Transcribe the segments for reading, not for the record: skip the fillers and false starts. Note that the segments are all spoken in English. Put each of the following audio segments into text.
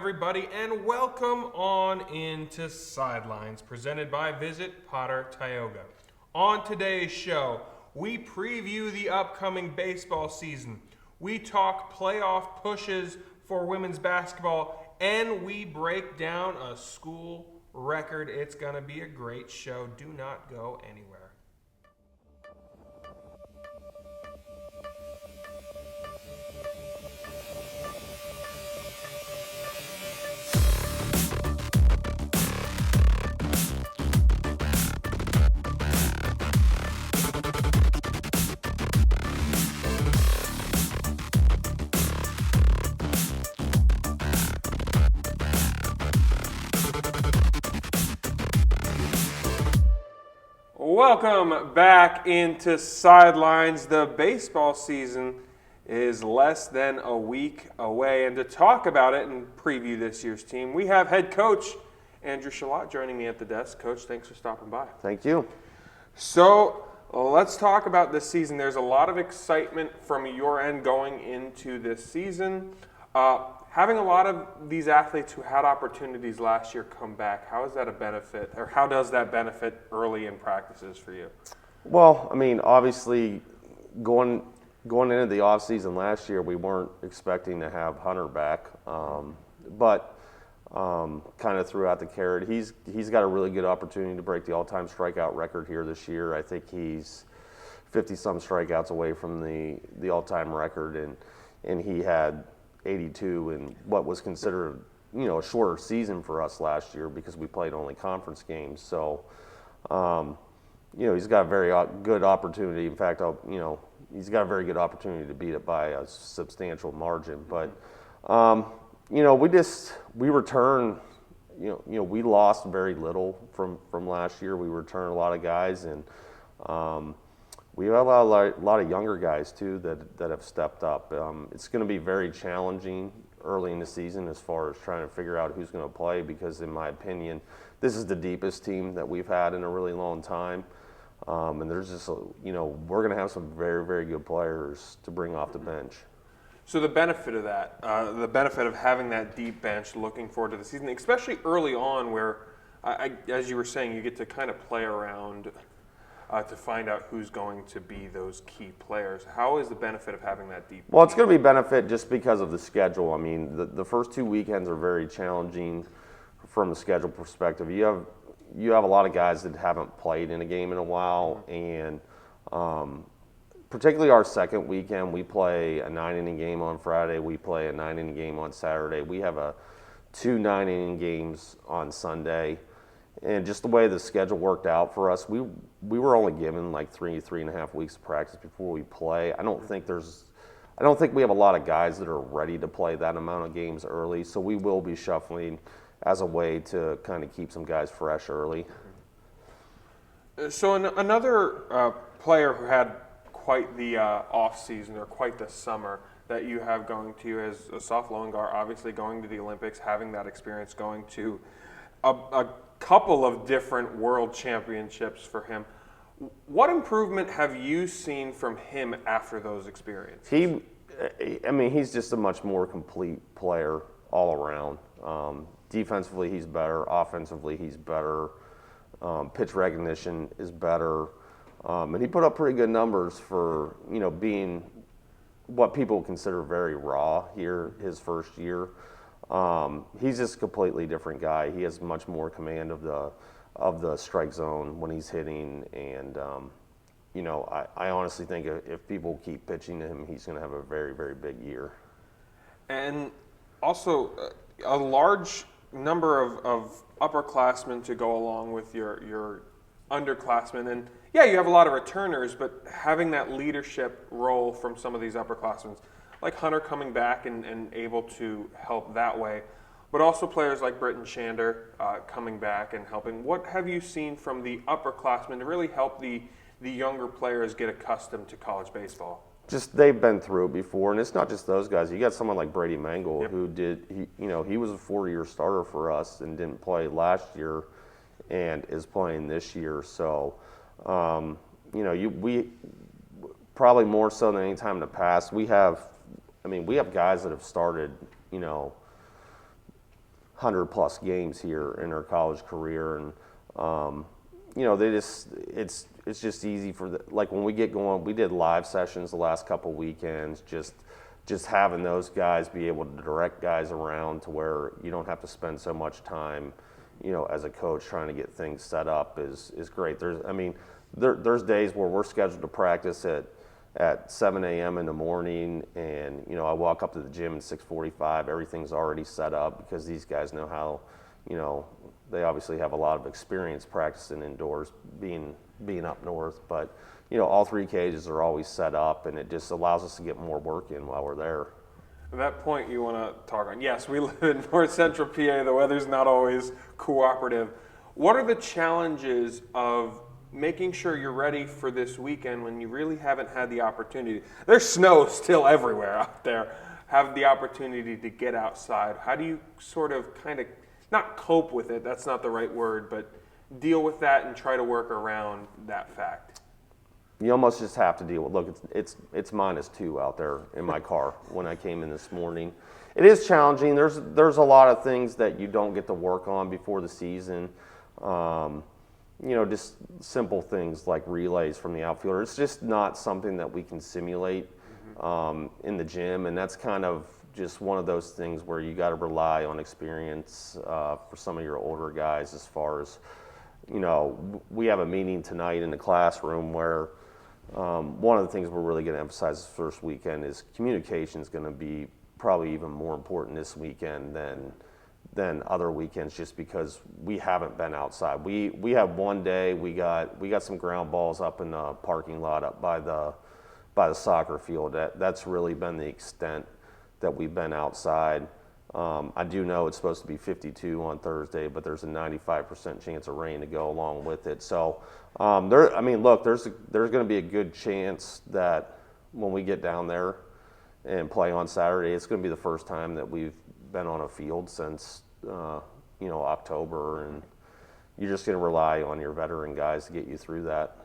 everybody, and welcome on into Sidelines, presented by Visit Potter-Tioga. On today's show, we preview the upcoming baseball season, we talk playoff pushes for women's basketball, and we break down a school record. It's going to be a great show. Do not go anywhere. Welcome back into Sidelines. The baseball season is less than a week away, and to talk about it and preview this year's team, we have head coach Andrew Chalot joining me at the desk. Coach, thanks for stopping by. Thank you. So let's talk about this season. There's a lot of excitement from your end going into this season. Having a lot of these athletes who had opportunities last year come back, how is that a benefit, or how does that benefit early in practices for you? Well, I mean, obviously, going into the offseason last year, we weren't expecting to have Hunter back, but kind of threw out the carrot. He's got a really good opportunity to break the all-time strikeout record here this year. I think he's 50-some strikeouts away from the all-time record, and he had 82 in what was considered, a shorter season for us last year because we played only conference games. So, he's got a very good opportunity. In fact, he's got a very good opportunity to beat it by a substantial margin. But, we return. We lost very little from last year. We returned a lot of guys, and we have a lot of younger guys, too, that have stepped up. It's going to be very challenging early in the season as far as trying to figure out who's going to play because, in my opinion, this is the deepest team that we've had in a really long time. And there's just, we're going to have some very, very good players to bring off the bench. So the benefit of that, the benefit of having that deep bench, looking forward to the season, especially early on where, as you were saying, you get to kind of play around to find out who's going to be those key players. How is the benefit of having that deep? Well, it's going to be benefit just because of the schedule. I mean, the first 2 weekends are very challenging from a schedule perspective. You have a lot of guys that haven't played in a game in a while, and particularly our second weekend, we play a 9-inning game on Friday. We play a 9-inning game on Saturday. We have two 9-inning games on Sunday. And just the way the schedule worked out for us, we were only given like 3.5 weeks of practice before we play. I don't think we have a lot of guys that are ready to play that amount of games early. So we will be shuffling as a way to kind of keep some guys fresh early. So another player who had quite the off season or quite the summer that you have going to as a Soph Lowengar, obviously going to the Olympics, having that experience, going to a couple of different world championships for him. What improvement have you seen from him after those experiences? He's just a much more complete player all around. Defensively, he's better. Offensively, he's better. Pitch recognition is better. And he put up pretty good numbers for, being what people consider very raw here his first year. He's just a completely different guy. He has much more command of the strike zone when he's hitting, and I honestly think if people keep pitching to him, he's going to have a very, very big year. And also, a large number of upperclassmen to go along with your underclassmen, and yeah, you have a lot of returners, but having that leadership role from some of these upperclassmen, like Hunter coming back and able to help that way, but also players like Britton Shander coming back and helping. What have you seen from the upperclassmen to really help the younger players get accustomed to college baseball? Just they've been through it before, and it's not just those guys. You got someone like Brady Mangold, yep, who he was a 4-year starter for us and didn't play last year, and is playing this year. So, we probably more so than any time in the past, we have guys that have started, 100+ games here in their college career, and it's just easy for like when we get going. We did live sessions the last couple weekends, just having those guys be able to direct guys around to where you don't have to spend so much time, as a coach trying to get things set up is great. There's days where we're scheduled to practice at 7 a.m. in the morning, and I walk up to the gym at 6:45. Everything's already set up because these guys know how, they obviously have a lot of experience practicing indoors, being up north. But all 3 cages are always set up, and it just allows us to get more work in while we're there. At that point you want to talk on, yes, we live in North Central PA. The weather's not always cooperative. What are the challenges of making sure you're ready for this weekend when you really haven't had the opportunity? There's snow still everywhere out there. Have the opportunity to get outside. How do you sort of kind of, not cope with it, that's not the right word, but deal with that and try to work around that fact? You almost just have to deal with. Look, it's -2 out there in my car when I came in this morning. It is challenging. There's a lot of things that you don't get to work on before the season. Just simple things like relays from the outfielder. It's just not something that we can simulate in the gym, and that's kind of just one of those things where you got to rely on experience for some of your older guys. As far as we have a meeting tonight in the classroom where one of the things we're really going to emphasize this first weekend is communication is going to be probably even more important this weekend than other weekends, just because we haven't been outside. We have one day we got some ground balls up in the parking lot up by the soccer field. That's really been the extent that we've been outside. I do know it's supposed to be 52 on Thursday, but there's a 95% chance of rain to go along with it. So there's going to be a good chance that when we get down there and play on Saturday, it's going to be the first time that we've been on a field since October, and you're just going to rely on your veteran guys to get you through that.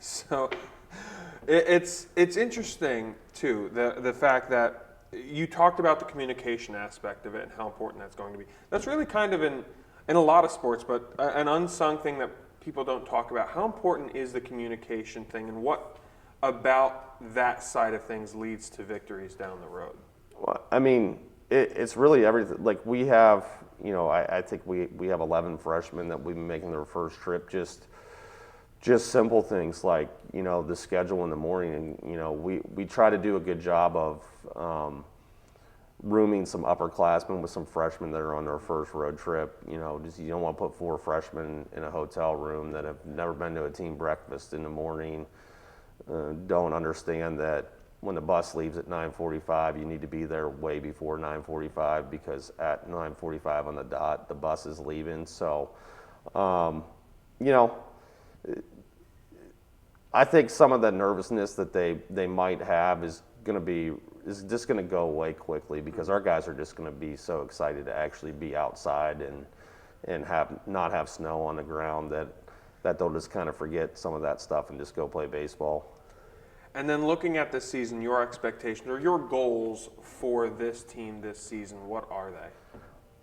So it's interesting too, the fact that you talked about the communication aspect of it and how important that's going to be. That's really kind of in a lot of sports, but an unsung thing that people don't talk about. How important is the communication thing, and what about that side of things leads to victories down the road? Well, it's really everything. Like we have, I think we have 11 freshmen that we've been making their first trip. Just simple things like, the schedule in the morning, and, we try to do a good job of rooming some upperclassmen with some freshmen that are on their first road trip. You don't want to put 4 freshmen in a hotel room that have never been to a team breakfast in the morning, don't understand that when the bus leaves at 9:45, you need to be there way before 9:45, because at 9:45 on the dot, the bus is leaving. So, I think some of the nervousness that they might have is just going to go away quickly, because our guys are just going to be so excited to actually be outside and not have snow on the ground that they'll just kind of forget some of that stuff and just go play baseball. And then looking at this season, your expectations or your goals for this team this season, what are they?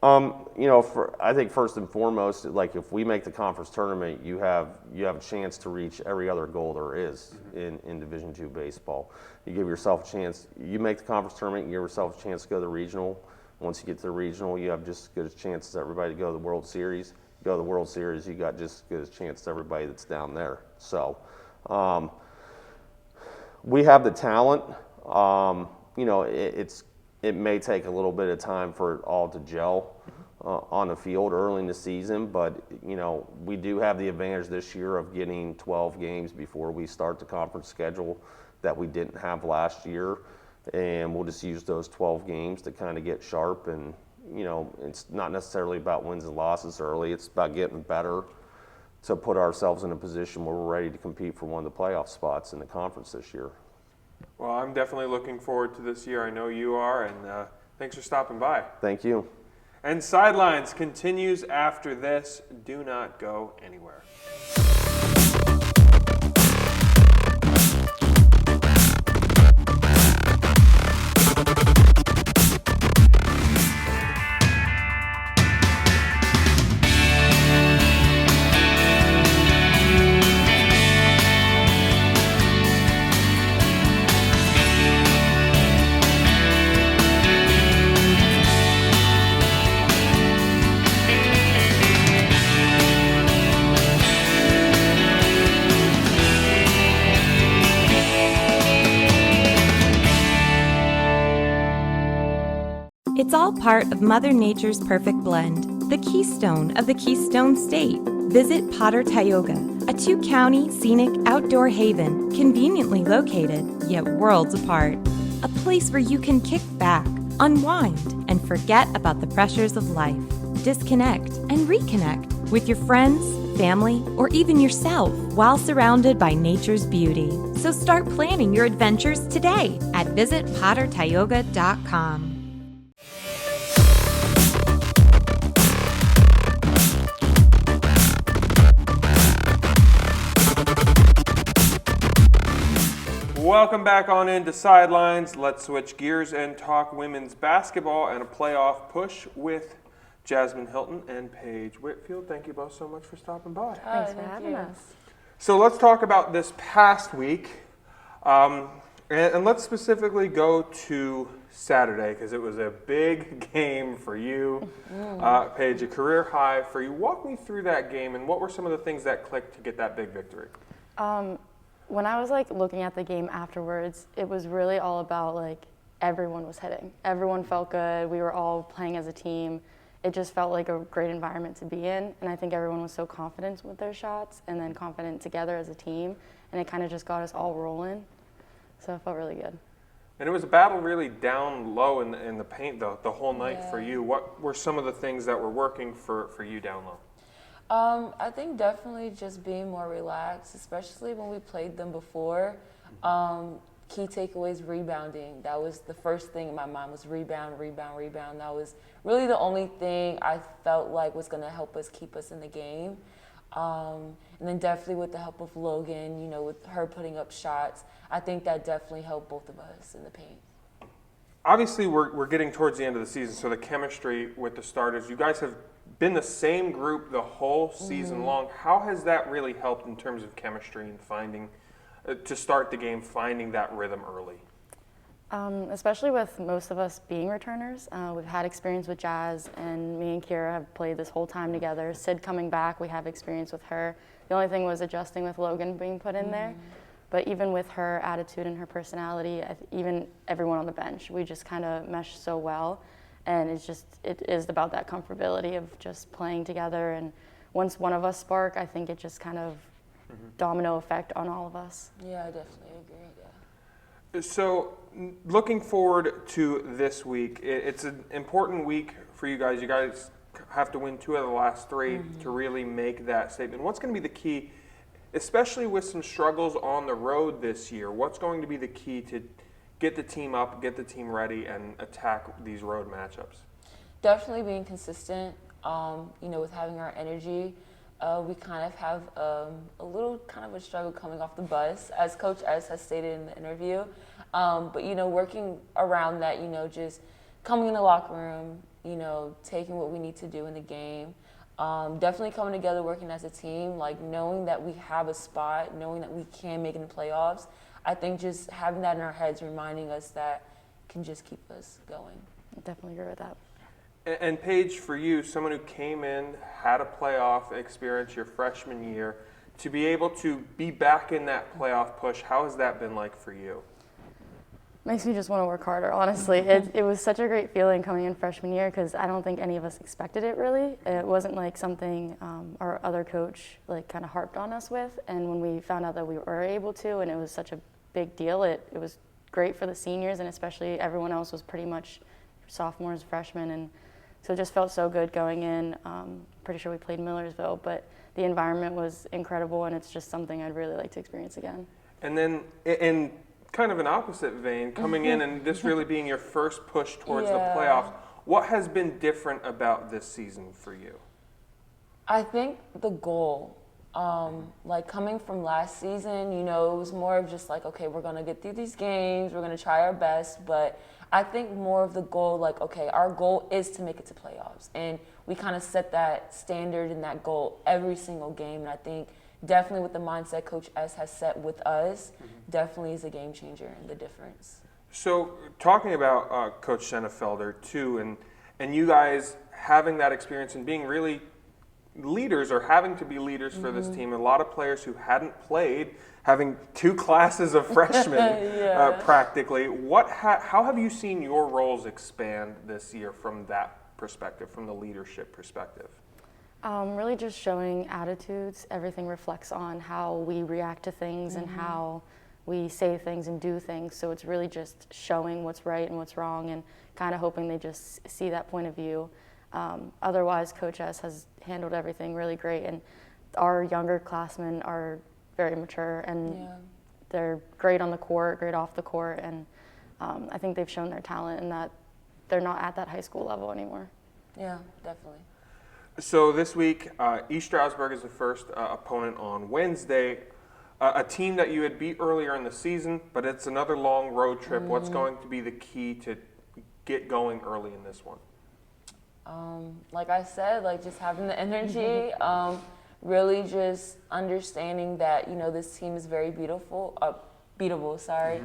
I think first and foremost, like if we make the conference tournament, you have a chance to reach every other goal there is in Division II baseball. You give yourself a chance. You make the conference tournament, you give yourself a chance to go to the regional. Once you get to the regional, you have just as good a chance as everybody to go to the World Series. You go to the World Series, you got just as good a chance as everybody that's down there. So, we have the talent. It may take a little bit of time for it all to gel on the field early in the season, but we do have the advantage this year of getting 12 games before we start the conference schedule that we didn't have last year, and we'll just use those 12 games to kind of get sharp. And it's not necessarily about wins and losses early; it's about getting better to put ourselves in a position where we're ready to compete for one of the playoff spots in the conference this year. Well, I'm definitely looking forward to this year. I know you are, and thanks for stopping by. Thank you. And Sidelines continues after this. Do not go anywhere. It's all part of Mother Nature's perfect blend, the keystone of the Keystone State. Visit Potter-Tioga, a 2-county scenic outdoor haven conveniently located, yet worlds apart. A place where you can kick back, unwind, and forget about the pressures of life. Disconnect and reconnect with your friends, family, or even yourself while surrounded by nature's beauty. So start planning your adventures today at visitpottertioga.com. Welcome back on into Sidelines. Let's switch gears and talk women's basketball and a playoff push with Jasmine Hilton and Paige Whitfield. Thank you both so much for stopping by. Thanks for having us. So let's talk about this past week. And let's specifically go to Saturday because it was a big game for you, Paige, a career high for you. Walk me through that game and what were some of the things that clicked to get that big victory? When I was looking at the game afterwards, it was really all about everyone was hitting. Everyone felt good. We were all playing as a team. It just felt like a great environment to be in, and I think everyone was so confident with their shots and then confident together as a team, and it kind of just got us all rolling. So it felt really good. And it was a battle really down low in the paint the whole night for you. What were some of the things that were working for you down low? I think definitely just being more relaxed, especially when we played them before. Key takeaways, rebounding. That was the first thing in my mind was rebound. That was really the only thing I felt like was going to help us keep us in the game. And then definitely with the help of Logan, with her putting up shots, I think that definitely helped both of us in the paint. Obviously, we're getting towards the end of the season, so the chemistry with the starters, you guys have been the same group the whole season long. How has that really helped in terms of chemistry and finding, to start the game, finding that rhythm early? Especially with most of us being returners. We've had experience with Jazz, and me and Kira have played this whole time together. Sid coming back, we have experience with her. The only thing was adjusting with Logan being put in there. But even with her attitude and her personality, even everyone on the bench, we just kind of mesh so well. And it is about that comfortability of just playing together. And once one of us spark, I think it just kind of domino effect on all of us. Yeah, I definitely agree, yeah. So looking forward to this week, it's an important week for you guys. You guys have to win 2 out of the last 3 to really make that statement. What's going to be the key, especially with some struggles on the road this year? What's going to be the key to get the team up, get the team ready, and attack these road matchups? Definitely being consistent, with having our energy. We kind of have a little kind of a struggle coming off the bus, as Coach S has stated in the interview. But, working around that, just coming in the locker room, taking what we need to do in the game. Definitely coming together, working as a team, knowing that we have a spot, knowing that we can make it in the playoffs. I think just having that in our heads, reminding us that can just keep us going. I definitely agree with that. And Paige, for you, someone who came in, had a playoff experience your freshman year, to be able to be back in that playoff push, how has that been like for you? Makes me just want to work harder, honestly. It was such a great feeling coming in freshman year because I don't think any of us expected it really. It wasn't something our other coach kind of harped on us with. And when we found out that we were able to, and it was such a big deal, it was great for the seniors, and especially everyone else was pretty much sophomores, freshmen, and so it just felt so good going in. Pretty sure we played Millersville, but the environment was incredible, and it's just something I'd really like to experience again. And then in kind of an opposite vein, coming in and this really being your first push towards the playoffs, what has been different about this season for you? I think the goal, coming from last season, it was more of just okay, we're going to get through these games, we're going to try our best, but I think more of the goal, okay, our goal is to make it to playoffs, and we kind of set that standard and that goal every single game, and I think definitely with the mindset Coach S has set with us, definitely is a game changer and the difference. So talking about Coach Sennefelder too, and you guys having that experience and being really leaders or having to be leaders for this team. A lot of players who hadn't played, having 2 classes of freshmen practically. How have you seen your roles expand this year from that perspective, from the leadership perspective? Really just showing attitudes. Everything reflects on how we react to things and how we say things and do things. So it's really just showing what's right and what's wrong and kind of hoping they just see that point of view. Otherwise, Coach S has handled everything really great, and our younger classmen are very mature and they're great on the court, great off the court, and I think they've shown their talent and that they're not at that high school level anymore. Yeah, definitely. So this week, East Stroudsburg is the first opponent on Wednesday. A team that you had beat earlier in the season, but it's another long road trip. What's going to be the key to get going early in this one? Like I said, like just having the energy, really just understanding that, you know, this team is very beatable, sorry.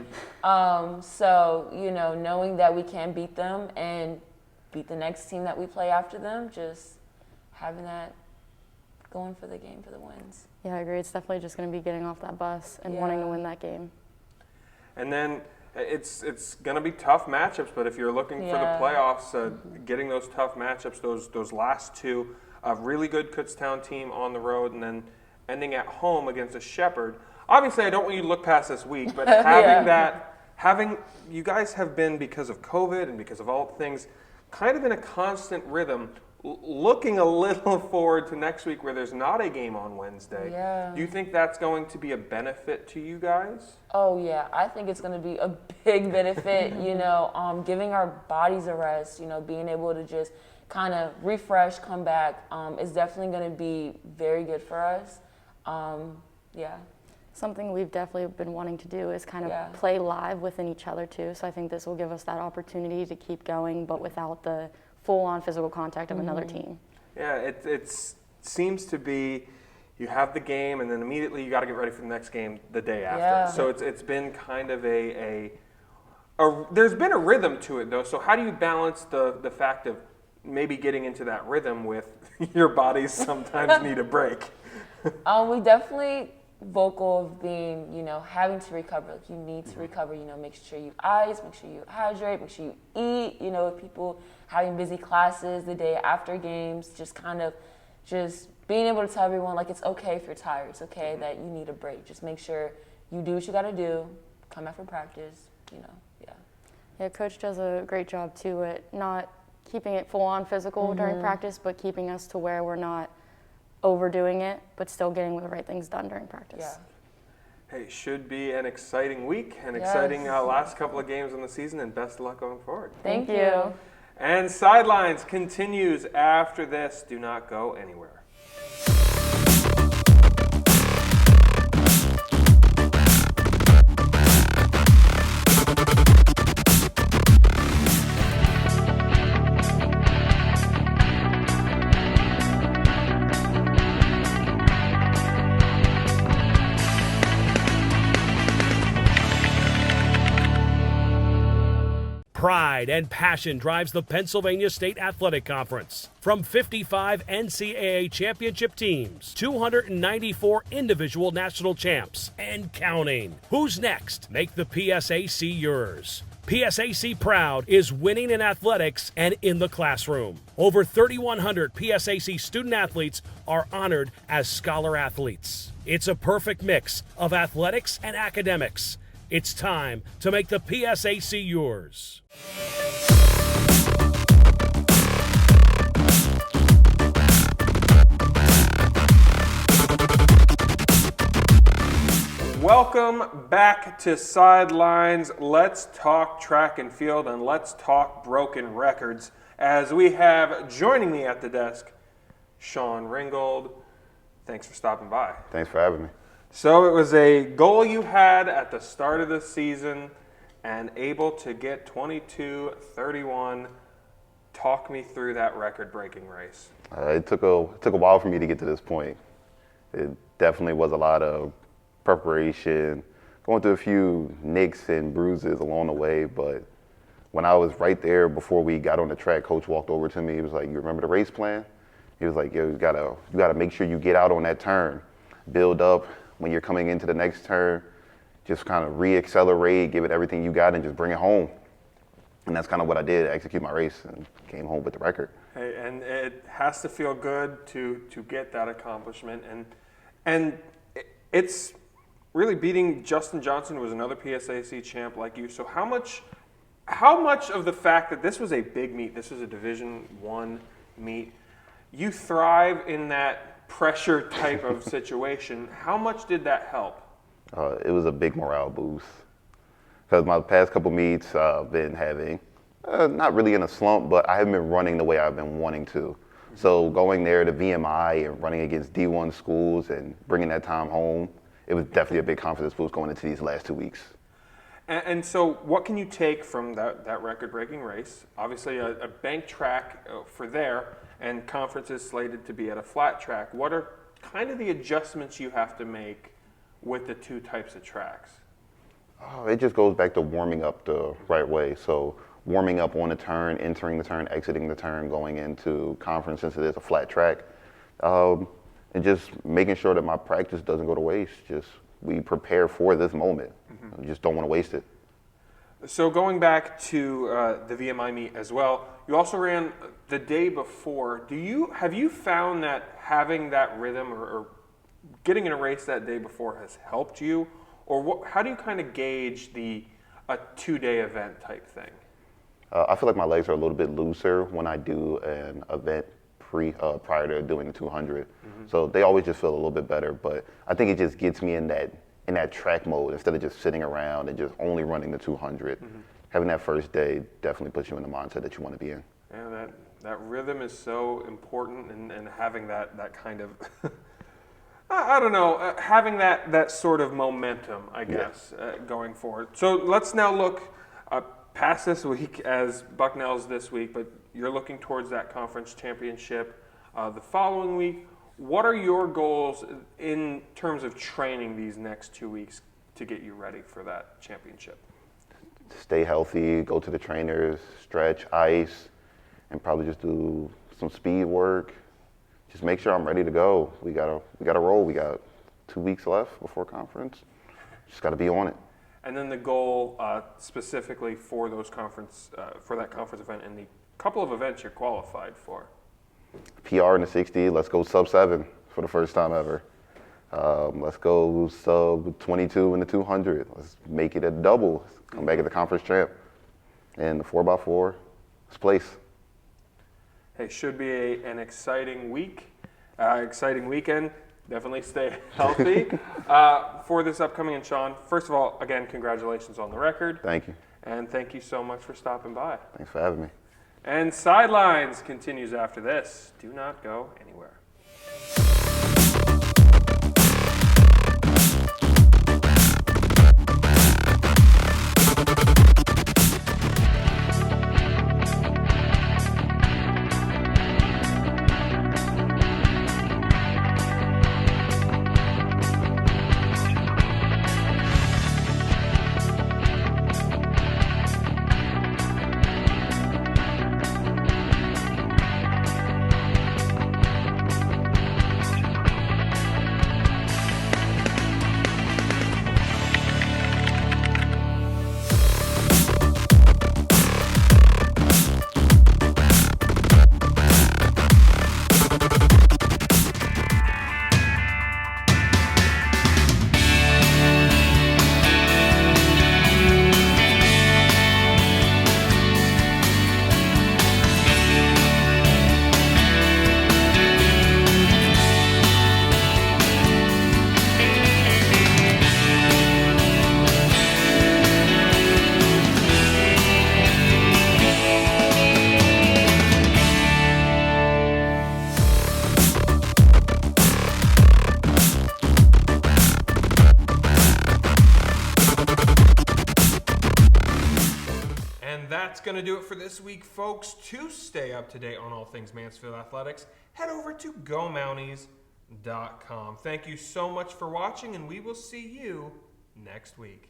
So, you know, knowing that we can beat them and beat the next team that we play after them, just having that going for the game for the wins. Yeah, I agree. It's definitely just going to be getting off that bus and wanting to win that game. And then it's going to be tough matchups, but if you're looking for the playoffs, getting those tough matchups, those last 2, a really good Kutztown team on the road and then ending at home against a Shepherd. Obviously, I don't want you to look past this week, but having you guys have been, because of COVID and because of all things, kind of in a constant rhythm, looking a little forward to next week where there's not a game on Wednesday. Yeah. Do you think that's going to be a benefit to you guys? Oh yeah, I think it's going to be a big benefit, you know, giving our bodies a rest, you know, being able to just kind of refresh, come back, is definitely going to be very good for us. Something we've definitely been wanting to do is kind of play live within each other too. So I think this will give us that opportunity to keep going, but without the full-on physical contact of another team. Yeah, it seems to be you have the game and then immediately you got to get ready for the next game the day after. Yeah. So it's been kind of there's been a rhythm to it though. So how do you balance the fact of maybe getting into that rhythm with your bodies sometimes need a break? We definitely vocal of being, you know, having to recover. Like you need to recover, you know, make sure you ice, make sure you hydrate, make sure you eat, you know, with people having busy classes the day after games, just kind of just being able to tell everyone, like, it's okay if you're tired. It's okay that you need a break. Just make sure you do what you got to do, come after practice, you know, Yeah, Coach does a great job, too, at not keeping it full-on physical during practice, but keeping us to where we're not overdoing it, but still getting the right things done during practice. Hey, should be an exciting week, an exciting last couple of games in the season, and best of luck going forward. Thank you. And Sidelines continues after this. Do not go anywhere. Pride and passion drives the Pennsylvania State Athletic Conference. From 55 NCAA championship teams, 294 individual national champs, and counting. Who's next? Make the PSAC yours. PSAC Proud is winning in athletics and in the classroom. Over 3,100 PSAC student athletes are honored as scholar athletes. It's a perfect mix of athletics and academics. It's time to make the PSAC yours. Welcome back to Sidelines. Let's talk track and field and let's talk broken records. As we have joining me at the desk, Sean Ringgold. Thanks for stopping by. Thanks for having me. So it was a goal you had at the start of the season and able to get 22-31. Talk me through that record-breaking race. It took a while for me to get to this point. It definitely was a lot of preparation, going through a few nicks and bruises along the way, but when I was right there before we got on the track, Coach walked over to me. He was like, "You remember the race plan?" He was like, yo, you gotta make sure you get out on that turn, build up when you're coming into the next turn, just kind of re-accelerate, give it everything you got, and just bring it home. And that's kind of what I did, execute my race, and came home with the record. Hey, and it has to feel good to get that accomplishment, and it's really beating Justin Johnson, who was another PSAC champ like you. So how much of the fact that this was a big meet, this was a Division I meet, you thrive in that pressure type of situation. How much did that help? It was a big morale boost. Because my past couple meets, I've been having, not really in a slump, but I haven't been running the way I've been wanting to. So going there to VMI and running against D1 schools and bringing that time home, it was definitely a big confidence boost going into these last 2 weeks. And so what can you take from that record-breaking race? Obviously a bank track for there, and conferences slated to be at a flat track. What are kind of the adjustments you have to make with the two types of tracks? It just goes back to warming up the right way. So warming up on the turn, entering the turn, exiting the turn, going into conference since it is a flat track. And just making sure that my practice doesn't go to waste. Just we prepare for this moment. We just don't want to waste it. So going back to the VMI meet as well, you also ran the day before. Have you found that having that rhythm or getting in a race that day before has helped you? Or how do you kind of gauge a 2-day event type thing? I feel like my legs are a little bit looser when I do an event prior to doing the 200. So they always just feel a little bit better. But I think it just gets me in that track mode instead of just sitting around and just only running the 200. Having that first day definitely puts you in the mindset that you want to be in. Yeah, that rhythm is so important, and having that kind of, I don't know, having that sort of momentum, I guess, going forward. So let's now look past this week as Bucknell's this week, but you're looking towards that conference championship the following week. What are your goals in terms of training these next 2 weeks to get you ready for that championship? Stay healthy, go to the trainers, stretch, ice, and probably just do some speed work. Just make sure I'm ready to go. We gotta roll. We got 2 weeks left before conference. Just gotta be on it. And then the goal specifically for that conference event and the couple of events you're qualified for. PR in the 60, let's go sub 7 for the first time ever. Let's go sub 22 in the 200. Let's make it a double. Come back at the conference champ. And the 4x4, let's place. Hey, should be an exciting week, exciting weekend. Definitely stay healthy for this upcoming. And Sean, first of all, again, congratulations on the record. Thank you. And thank you so much for stopping by. Thanks for having me. And Sidelines continues after this. Do not go anywhere. That's going to do it for this week, folks. To stay up to date on all things Mansfield Athletics, head over to GoMounties.com. Thank you so much for watching, and we will see you next week.